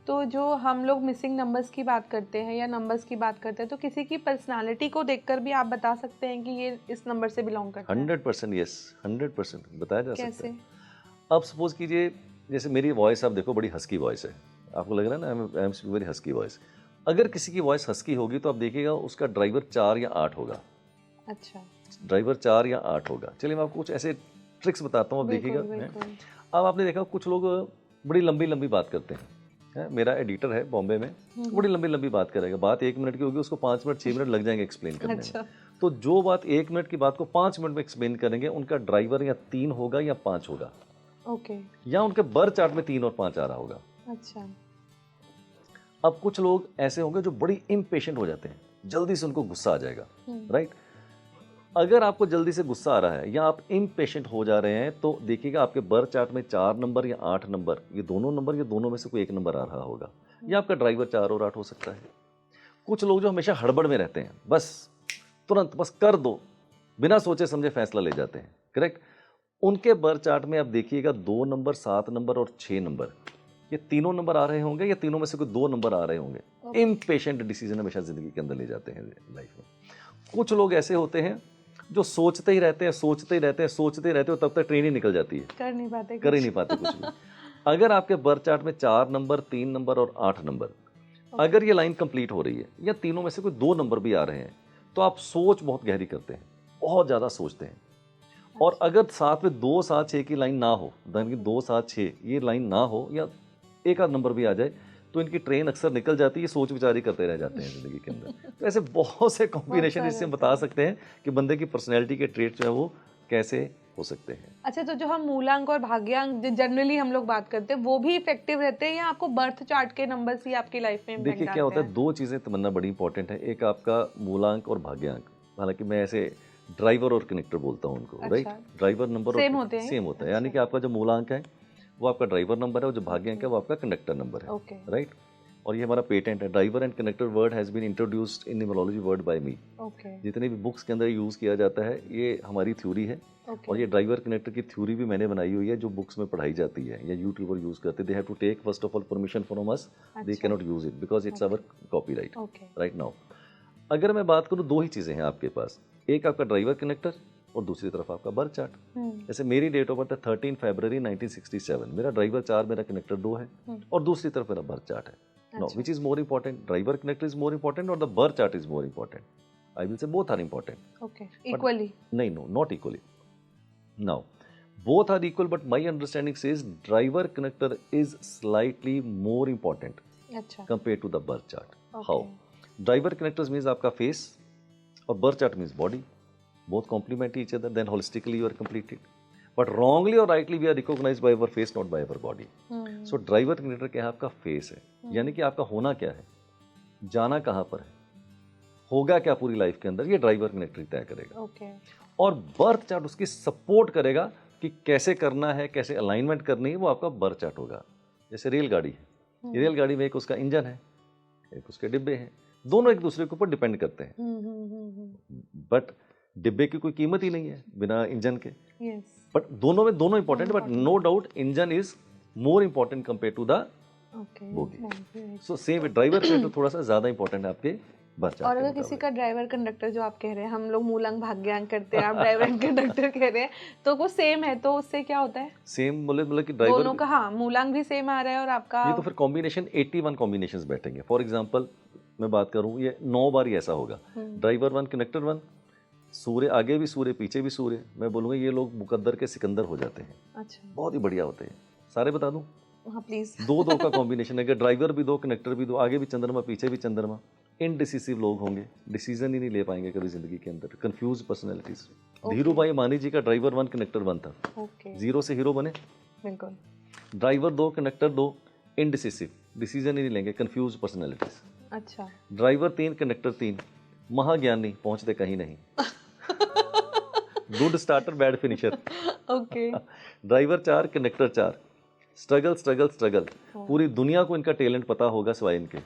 तो जो हम लोग मिसिंग नंबर्स की बात करते हैं या नंबर्स की बात करते हैं, तो किसी की पर्सनालिटी को देखकर भी आप बता सकते हैं कि ये इस नंबर से बिलोंग करता है? 100% यस, 100% बताया जा सकता कैसे? है। अब सपोज कीजिए, जैसे मेरी वॉइस आप देखो, बड़ी हस्की वॉइस है, आपको लग रहा है ना I am very husky voice. अगर किसी की वॉइस हस्की होगी तो आप देखिएगा उसका ड्राइवर 4 या 8 होगा। अच्छा, ड्राइवर 4 या 8 होगा। चलिए मैं आपको कुछ ऐसे ट्रिक्स बताता हूँ, आप बिल्कुल देखिएगा। हैं? बिल्कुल। अब आपने देखा कुछ लोग बड़ी लंबी लंबी बात करते हैं। मेरा एडिटर है बॉम्बे में, बड़ी लंबी लंबी बात करेगा। बात 1 मिनट की होगी, उसको 5 मिनट 6 मिनट लग जाएंगे एक्सप्लेन करने में। अच्छा, तो जो बात 1 मिनट की बात को 5 मिनट में एक्सप्लेन करेंगे, उनका ड्राइवर या 3 होगा या 5 होगा, ओके, या उनके बर्थ चार्ट में 3 और 5 आ रहा होगा। अच्छा, अब कुछ लोग ऐसे होंगे जो बड़ी इम्पेशेंट हो जाते हैं, जल्दी से उनको गुस्सा आ जाएगा, राइट। अगर आपको जल्दी से गुस्सा आ रहा है या आप इम्पेशेंट हो जा रहे हैं, तो देखिएगा आपके बर्थ चार्ट में 4 नंबर या 8 नंबर, ये दोनों नंबर, ये दोनों में से कोई एक नंबर आ रहा होगा, या आपका ड्राइवर 4 और 8 हो सकता है। कुछ लोग जो हमेशा हड़बड़ में रहते हैं, बस तुरंत बस कर दो, बिना सोचे समझे फैसला ले जाते हैं, करेक्ट। उनके बर्थ चार्ट में आप देखिएगा 2 नंबर, 7 नंबर और 6 नंबर, ये तीनों नंबर आ रहे होंगे, या तीनों में से कोई 2 नंबर आ रहे होंगे। इम्पेशेंट डिसीजन हमेशा जिंदगी के अंदर ले जाते हैं लाइफ में। कुछ लोग ऐसे होते हैं जो सोचते ही रहते हैं, सोचते ही रहते हैं, सोचते ही रहते हो, तब तक ट्रेन ही निकल जाती है, कर नहीं पाते कर ही कुछ। नहीं पाते कुछ भी। अगर आपके बर्थ चार्ट में 4 नंबर, 3 नंबर और 8 नंबर, अगर ये लाइन कंप्लीट हो रही है, या तीनों में से कोई 2 नंबर भी आ रहे हैं, तो आप सोच बहुत गहरी करते हैं, बहुत ज़्यादा सोचते हैं। और अगर साथ में 2 7 6 की लाइन ना हो, धन की 2 7 6 ये लाइन ना हो, या एक आध नंबर भी आ जाए, तो इनकी ट्रेन अक्सर निकल जाती है, सोच विचार ही करते रह जाते हैं जिंदगी के अंदर। तो ऐसे बहुत से कॉम्बिनेशन इससे हम बता सकते हैं कि बंदे की पर्सनैलिटी के ट्रेट जो है वो कैसे हो सकते हैं। अच्छा, तो जो हम मूलांक और भाग्यांक जनरली हम लोग बात करते हैं, वो भी इफेक्टिव रहते हैं या आपको बर्थ चार्ट के नंबर्स ही आपकी लाइफ में इम्पैक्ट देखिए क्या डालते होता है, हैं? 2 चीज़ें तमन्ना बड़ी इंपॉर्टेंट है। एक आपका मूलांक और भाग्यांक, हालांकि मैं ऐसे ड्राइवर और कनेक्टर बोलता हूँ उनको, राइट। अच्छा, ड्राइवर नंबर सेम और होते हैं? सेम होता है, यानी अच्छा, कि आपका जो मूलांक है वो आपका ड्राइवर नंबर है, और जो भाग्यांक है वो आपका कंडक्टर नंबर है, ओके, राइट। और ये हमारा पेटेंट है। Driver and connector word has been introduced in numerology word by me. Okay, जितने भी बुक्स के अंदर यूज़ किया जाता है, ये हमारी थ्योरी है। और ये ड्राइवर कनेक्टर की थ्योरी भी मैंने बनाई हुई है, जो बुक्स में पढ़ाई जाती है या यूट्यूबर यूज़ करते हैं। They have to take first of all permission from us, they can not use it because it's our copyright, okay, right now. अगर मैं बात करूँ, 2 ही चीज़ें हैं आपके पास, एक आपका ड्राइवर कनेक्टर और दूसरी तरफ आपका बर्थ चार्ट। जैसे मेरी डेट ऑफ बर्थ है 13 फरवरी 1967, मेरा ड्राइवर 4, मेरा कनेक्टर 2 है, और दूसरी तरफ मेरा बर्थ चार्ट है। Now, which is more important? Driver connector is more important or the birth chart is more important? I will say both are important. Okay, equally? No, not equally. Now, both are equal, but my understanding says driver connector is slightly more important अच्छा, compared to the birth chart. Okay. How? Driver connectors means आपका face और birth chart means body. Both complement each other, then holistically you are completed. But wrongly or rightly we are recognized by our face, not by our body. So driver connector क्या है? आपका face है, यानी कि आपका होना क्या है, जाना कहाँ पर है, होगा क्या पूरी लाइफ के अंदर, ये ड्राइवर कनेक्टर तय करेगा। ओके, और बर्थ चार्ट उसकी सपोर्ट करेगा कि कैसे करना है, कैसे अलाइनमेंट करनी है, वो आपका बर्थ चार्ट होगा। जैसे रेलगाड़ी है, रेलगाड़ी में एक उसका इंजन है, एक उसके डिब्बे हैं, दोनों एक दूसरे के ऊपर डिपेंड करते हैं। बट डिब्बे की कोई कीमत ही नहीं है बिना इंजन के। यस, बट दोनों में दोनों important, but no doubt engine is more important compare to the okay, bogie. So same driver connector थोड़ा सा ज्यादा इंपॉर्टेंट है आपके बर्थ चार्ट और के अगर मुताबिक। किसी का ड्राइवर कंडक्टर, जो आप कह रहे हैं, हम लोग मूलांक भाग्यांक करते हैं, आप ड्राइवर कंडक्टर कह रहे हैं, तो वो सेम है, तो उससे क्या होता है? सेम बोले मतलब कि ड्राइवर दोनों का, हाँ, मूलांक भी सेम आ रहा है और आपका, ये तो फिर कॉम्बिनेशन 81 कॉम्बिनेशंस बैठेंगे। फॉर एग्जांपल मैं बात करूं, ये 9 बार ही ऐसा होगा, ड्राइवर 1 कनेक्टर 1, सूर्य आगे भी सूर्य पीछे भी सूर्य, मैं बोलूंगा ये लोग मुकद्दर के सिकंदर हो जाते हैं। अच्छा, बहुत ही बढ़िया होते हैं, सारे बता दूं। हाँ प्लीज। 2-2 का कॉम्बिनेशन है, ड्राइवर भी 2 कनेक्टर भी 2, आगे भी चंद्रमा पीछे भी चंद्रमा। इनडिसिसिव लोग होंगे, डिसीजन ही नहीं ले पाएंगे कभी जिंदगी के अंदर, कंफ्यूज पर्सनैलिटीज। धीरू भाई मानी जी का ड्राइवर 1 कनेक्टर 1 था, ओके, 0 से हीरो बने। बिल्कुल, ड्राइवर 2 कनेक्टर 2, इनडिसिसिव, डिसीजन ही नहीं लेंगे, कंफ्यूज पर्सनैलिटीज। अच्छा, ड्राइवर 3 कनेक्टर 3, महाज्ञानी, पहुंचते कहीं नहीं, good starter bad finisher. Okay, driver 4 connector 4, struggle struggle struggle, पूरी दुनिया को इनका टैलेंट पता होगा सिवाय इनके,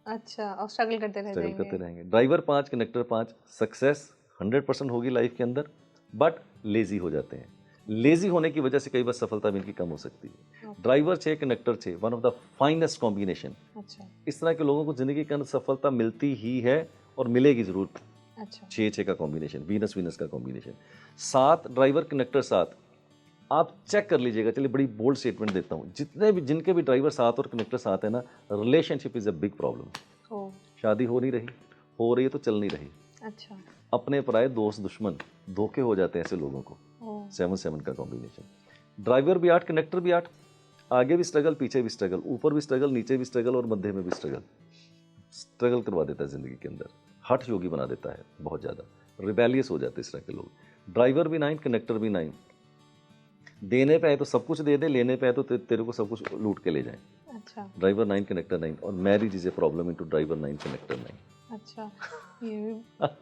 अच्छा, और स्ट्रगल करते रह स्ट्रगल करते जाएंगे। रहेंगे। ड्राइवर 5 कनेक्टर 5, सक्सेस 100% होगी लाइफ के अंदर, बट लेजी हो जाते हैं। लेजी होने की वजह से कई बार सफलता भी इनकी कम हो सकती है। Driver 6 connector 6 one of the finest combination. अच्छा इस तरह के लोगों को जिंदगी के अंदर सफलता मिलती ही है और मिलेगी जरूर। अच्छा 6 का कॉम्बिनेशन, वीनस वीनस का कॉम्बिनेशन। 7 ड्राइवर कनेक्टर 7, आप चेक कर लीजिएगा। चलिए बड़ी बोल्ड स्टेटमेंट देता हूँ, जितने भी जिनके भी ड्राइवर 7 और कनेक्टर 7 है ना, relationship is a big problem. ओ शादी हो नहीं रही, हो रही है तो चल नहीं रही। अच्छा अपने पराये दोस्त दुश्मन धोखे हो जाते हैं ऐसे लोगों को। 7 का कॉम्बिनेशन। ड्राइवर भी 8 कनेक्टर भी 8, आगे भी स्ट्रगल पीछे भी स्ट्रगल, ऊपर भी स्ट्रगल नीचे भी स्ट्रगल और मध्य में भी स्ट्रगल। स्ट्रगल करवा देता है जिंदगी के अंदर, हठ योगी बना देता है, बहुत ज़्यादा रिबेलियस हो जाते हैं इस तरह के लोग। ड्राइवर भी 9 कनेक्टर भी 9, देने पे आए तो सब कुछ दे दे, लेने पे आए तो तेरे को सब कुछ लूट के ले जाए। अच्छा ड्राइवर 9 कनेक्टर 9 और marriage is a problem into driver 9 connector 9। अच्छा ये भी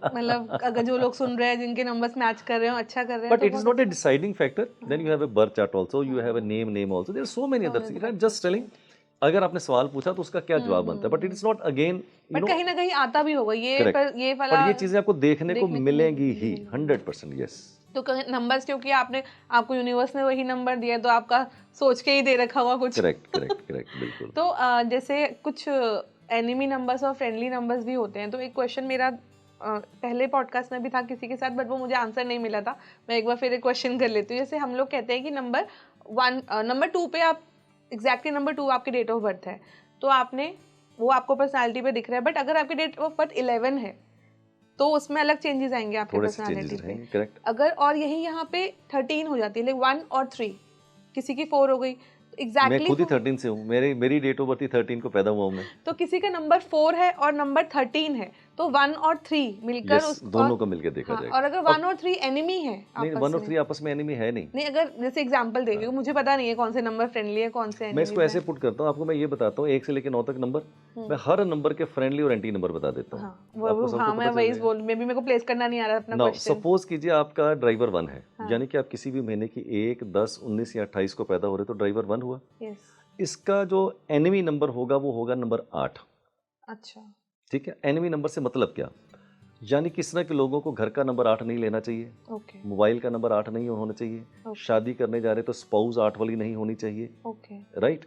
मतलब अगर जो लोग सुन रहे हैं जिनके नंबर्स मैच कर रहे हो, अच्छा कर रहे हैं, But तो it is बहुत not a अच्छा। deciding factor. Then you have a birth chart also. You have a name also. There are so many other things. I'm just telling. अगर आपने सवाल पूछा तो उसका क्या जवाब बनता है, but it is not again you but no. कहीं ना कहीं आता भी होगा ये Correct. पर ये वाला, पर ये चीजें आपको देखने को देखने को मिलेंगी ही मिलेंगी। 100%। यस, तो कहीं नंबर्स, क्योंकि आपको यूनिवर्स ने वही नंबर दिया है, तो आपका सोच के ही दे रखा होगा कुछ। करेक्ट करेक्ट करेक्ट, बिल्कुल। तो जैसे कुछ एनिमी नंबर्स और फ्रेंडली नंबर्स भी होते हैं। तो एक क्वेश्चन मेरा पहले पॉडकास्ट में भी था किसी के साथ, बट वो मुझे आंसर नहीं मिला था। मैं एक बार फिर एक क्वेश्चन कर लेती हूँ। जैसे हम लोग कहते हैं कि नंबर 2 पे आप एग्जैक्टली नंबर 2 आपकी डेट ऑफ बर्थ है, तो वो आपको पर्सनालिटी पे दिख रहा है, बट अगर आपकी डेट ऑफ बर्थ 11 है तो उसमें अलग चेंजेस आएंगे आपके थोड़े से पर्सनालिटी चेंजेस पे। रहेंगे। करेक्ट। अगर और यही यहाँ पे 13 हो जाती है, लाइक 1 और 3, किसी की 4 हो गई, मैं एग्जैक्टली खुद ही 13 से हूँ, मेरी डेट ऑफ बर्थ ही 13 को पैदा हुआ हूँ मैं। तो किसी का नंबर 4 है और नंबर 13 है, तो 1 और 3 मिलकर यस, दोनों को मिलकर देखा जाएगा। और अगर 1 और 3 एनिमी है नहीं, आपस 1 और में, 3 आपस में एनिमी है नहीं। नहीं, अगर जैसे एग्जांपल दे रही हूँ, मुझे पता नहीं है कौन से नंबर फ्रेंडली है कौन से मैं एनिमी इसको ऐसे पुट करता हूँ आपको, मैं ये बताता हूँ 1 से लेकर 9 तक नंबर, मैं हर नंबर के फ्रेंडली और एंटी नंबर बता देता हूँ। मैं वही बोल, मे बी मेरे को प्लेस करना नहीं आ रहा अपना नाउ क्वेश्चन। सपोज कीजिए आपका ड्राइवर 1 है, यानी कि आप किसी भी महीने की 1, 10, 19 या 28 को पैदा हो रहे तो ड्राइवर 1 हुआ। यस। इसका जो एनिमी नंबर होगा वो होगा नंबर 8। अच्छा, ठीक है। एनिमी नंबर से मतलब क्या, यानी किस तरह के लोगों को घर का नंबर 8 नहीं लेना चाहिए, ओके मोबाइल का नंबर 8 नहीं होना चाहिए, शादी करने जा रहे तो स्पाउस 8 वाली नहीं होनी चाहिए, ओके, राइट।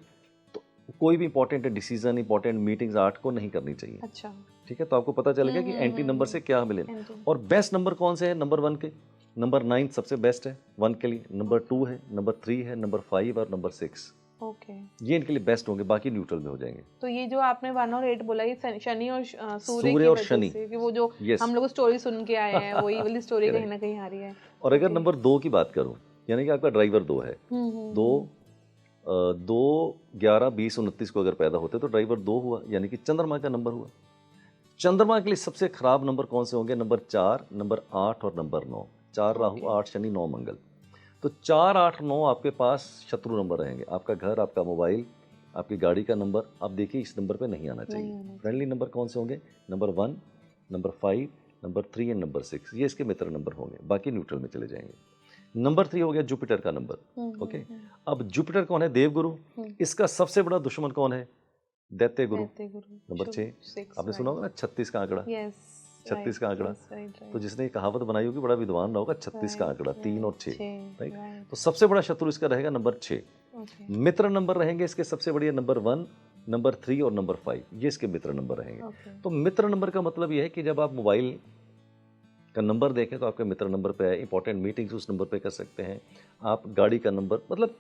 तो कोई भी इंपॉर्टेंट डिसीजन, इंपॉर्टेंट मीटिंग्स 8 को नहीं करनी चाहिए। अच्छा, ठीक है। तो आपको पता चलेगा कि एंटी नंबर से क्या मिले। और बेस्ट नंबर कौन से है नंबर 1 के, नंबर 9 सबसे बेस्ट है 1 के लिए, नंबर 2 है, नंबर 3 है, नंबर 5 और नंबर 6, ओके, ये इनके लिए बेस्ट होंगे, बाकी न्यूट्रल में हो जाएंगे। तो ये जो आपने 1 और 8 बोला, ये शनि और सूर्य की और वजह शनि, से, कि वो जो Yes. हम लोग स्टोरी सुन के आए हैं वही वाली स्टोरी कहीं ना कहीं आ रही है। और अगर नंबर 2 की बात करूं, यानी कि आपका ड्राइवर 2 है, 2, 11, 20, 29 को अगर पैदा होते तो ड्राइवर 2 हुआ, यानी कि चंद्रमा का नंबर हुआ। चंद्रमा के लिए सबसे खराब नंबर कौन से होंगे, नंबर 4, नंबर 8 और नंबर 9। 4 राहु, 8 शनि, 9 मंगल। तो 4, 8, 9 आपके पास शत्रु नंबर रहेंगे। आपका घर, आपका मोबाइल, आपकी गाड़ी का नंबर, आप देखिए इस नंबर पे नहीं आना चाहिए। फ्रेंडली नंबर कौन से होंगे, number 1, number 5, number 3 and number 6, ये इसके मित्र नंबर होंगे, बाकी न्यूट्रल में चले जाएंगे। नंबर 3 हो गया जुपिटर का नंबर। ओके, अब जुपिटर कौन है, देवगुरु। इसका सबसे बड़ा दुश्मन कौन है, दैत्य गुरु। नंबर 6, आपने सुना होगा ना 36 का आंकड़ा। 36 का आंकड़ा, तो जिसने ये कहावत बनाई होगी बड़ा विद्वान रहा होगा। 36 का आंकड़ा, 3 और 6, राइट। तो सबसे बड़ा शत्रु इसका रहेगा नंबर 6। मित्र नंबर रहेंगे इसके सबसे बढ़िया नंबर 1, नंबर 3 और नंबर 5, ये इसके मित्र नंबर रहेंगे। तो मित्र नंबर का मतलब ये है कि जब आप मोबाइल का नंबर देखें तो आपके मित्र नंबर पे है, इंपॉर्टेंट मीटिंग्स उस नंबर पे कर सकते हैं आप, गाड़ी का नंबर, मतलब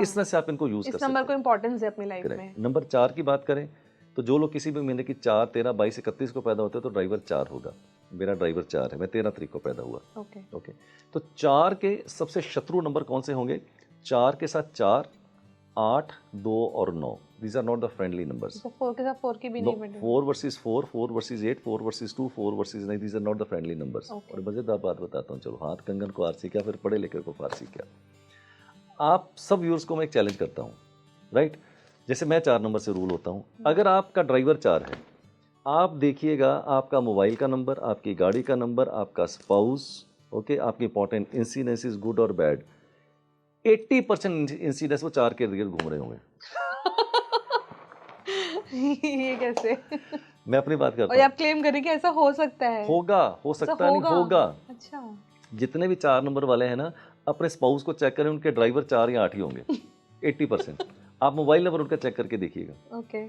इस तरह से आप इनको यूज कर सकते हैं। इस नंबर को इंपॉर्टेंस है अपनी लाइफ में। नंबर 4 की बात करें तो जो लोग किसी भी महीने की 4, 13, 22, 31 को पैदा होते हैं तो ड्राइवर 4 होगा। मेरा ड्राइवर 4 है, मैं 13 तारीख को पैदा हुआ। ओके, तो 4 के सबसे शत्रु नंबर कौन से होंगे, 4 के साथ 4, 8, 2 और 9, these are not the friendly numbers. 4 के साथ 4 की भी नहीं बनती। 4 versus 4, 4 versus 8, 4 versus 2, 4 versus 9, these are not the friendly numbers. और मजेदार बात बताता हूँ, चलो हाथ कंगन को आरसी क्या, फिर पढ़े लिखे को फारसी क्या। आप सब व्यूअर्स को मैं एक चैलेंज करता हूँ, राइट। जैसे मैं 4 नंबर से रूल होता हूँ, अगर आपका ड्राइवर 4 है, आप देखिएगा आपका मोबाइल का नंबर, आपकी गाड़ी का नंबर, आपका स्पाउस, ओके, आपकी इंपॉर्टेंट इंसिडेंसेस गुड और बैड, 80% इंसिडेंस वो 4 के इर्द घूम रहे होंगे। ये कैसे? मैं अपनी बात करता हूँ। और आप क्लेम करें कि ऐसा हो सकता है? होगा, हो सकता नहीं होगा। अच्छा, जितने भी 4 नंबर वाले हैं ना, अपने स्पाउस को चेक करें, उनके ड्राइवर 4 या 8 ही होंगे 80%। आप मोबाइल नंबर उनका चेक करके देखिएगा। ओके,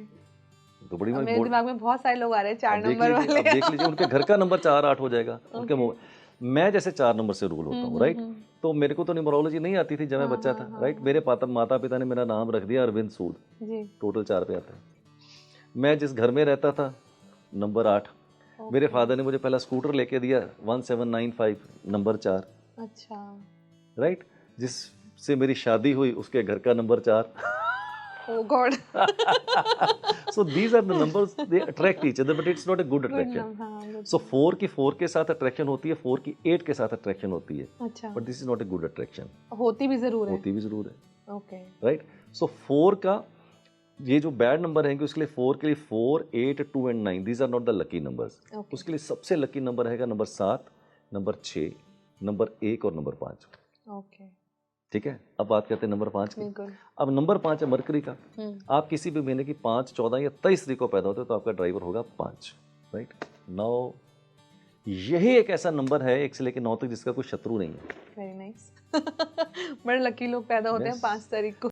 तो बड़ी मेरे दिमाग में बहुत सारे लोग आ रहे हैं 4 अब देख नंबर लीजिए, वाले। अब देख लीजिए उनके घर का नंबर 4-8 हो जाएगा, उनके मैं जैसे 4 नंबर से रूल होता हूँ, राइट। तो मेरे को तो न्यूमरोलॉजी नहीं आती थी जब मैं बच्चा था, राइट। मेरे माता पिता ने मेरा नाम रख दिया अरविंद सूद, टोटल 4 पे आता है। मैं जिस घर में रहता था नंबर 8, मेरे फादर ने मुझे पहला स्कूटर लेके दिया 1795 नंबर 4, अच्छा, राइट। जिससे मेरी शादी हुई उसके घर का number 4। Oh God. So these are the numbers, they attract each other, but it's not a good attraction. So 4 की 4 के साथ अट्रैक्शन होती है, 4 की 8 के साथ अट्रैक्शन होती है, अच्छा, but this is not a good attraction. होती भी जरूर है। होती भी जरूर है, ओके, राइट। सो 4 का ये जो बैड नंबर है उसके लिए 4 के लिए 4, 8, 2 and 9 these are not the lucky numbers. उसके लिए सबसे लकी नंबर रहेगा नंबर 7, नंबर 6, नंबर 1 और नंबर 5। ओके, ठीक है। अब बात करते हैं नंबर 5 की। अब नंबर 5 है मरकरी का। आप किसी भी महीने की 5, 14 या 23 तारीख को पैदा होते हो तो आपका ड्राइवर होगा 5, राइट। 9 यही एक ऐसा नंबर है 1 से लेकर 9 तक जिसका कोई शत्रु नहीं है। Very nice. बड़े लकी लोग पैदा होते हैं 5 तारीख को।